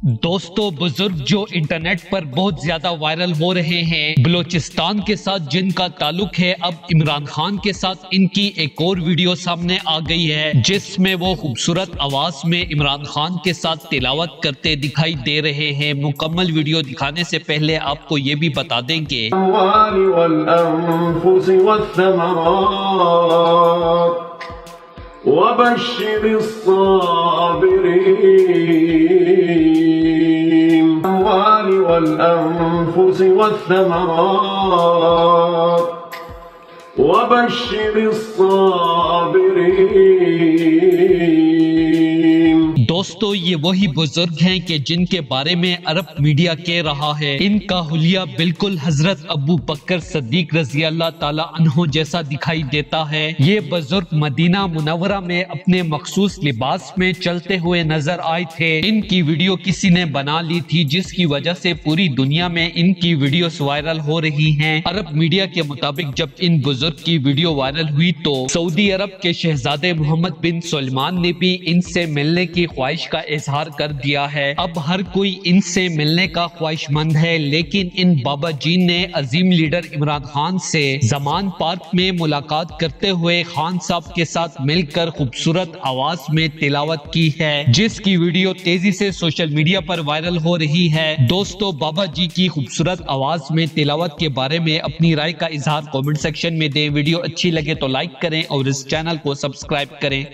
دوستو بزرگ جو انٹرنیٹ پر بہت زیادہ وائرل ہو رہے ہیں، بلوچستان کے ساتھ جن کا تعلق ہے، اب عمران خان کے ساتھ ان کی ایک اور ویڈیو سامنے آ گئی ہے جس میں وہ خوبصورت آواز میں عمران خان کے ساتھ تلاوت کرتے دکھائی دے رہے ہیں۔ مکمل ویڈیو دکھانے سے پہلے آپ کو یہ بھی بتا دیں کہ وبشر الصابرين الأموال والأنفس والثمرات وبشر الصابرين۔ دوستو یہ وہی بزرگ ہیں کہ جن کے بارے میں عرب میڈیا کہہ رہا ہے ان کا حلیہ بالکل حضرت ابو بکر صدیق رضی اللہ تعالی عنہ جیسا دکھائی دیتا ہے۔ یہ بزرگ مدینہ منورہ میں اپنے مخصوص لباس میں چلتے ہوئے نظر آئے تھے۔ ان کی ویڈیو کسی نے بنا لی تھی جس کی وجہ سے پوری دنیا میں ان کی ویڈیوز وائرل ہو رہی ہیں۔ عرب میڈیا کے مطابق جب ان بزرگ کی ویڈیو وائرل ہوئی تو سعودی عرب کے شہزادے محمد بن سلمان نے بھی ان سے ملنے کی خواہش کا اظہار کر دیا ہے۔ اب ہر کوئی ان سے ملنے کا خواہش مند ہے، لیکن ان بابا جی نے عظیم لیڈر عمران خان سے زمان پارک میں ملاقات کرتے ہوئے خان صاحب کے ساتھ مل کر خوبصورت آواز میں تلاوت کی ہے، جس کی ویڈیو تیزی سے سوشل میڈیا پر وائرل ہو رہی ہے۔ دوستو بابا جی کی خوبصورت آواز میں تلاوت کے بارے میں اپنی رائے کا اظہار کامنٹ سیکشن میں دیں۔ ویڈیو اچھی لگے تو لائک کریں اور اس چینل کو سبسکرائب کریں۔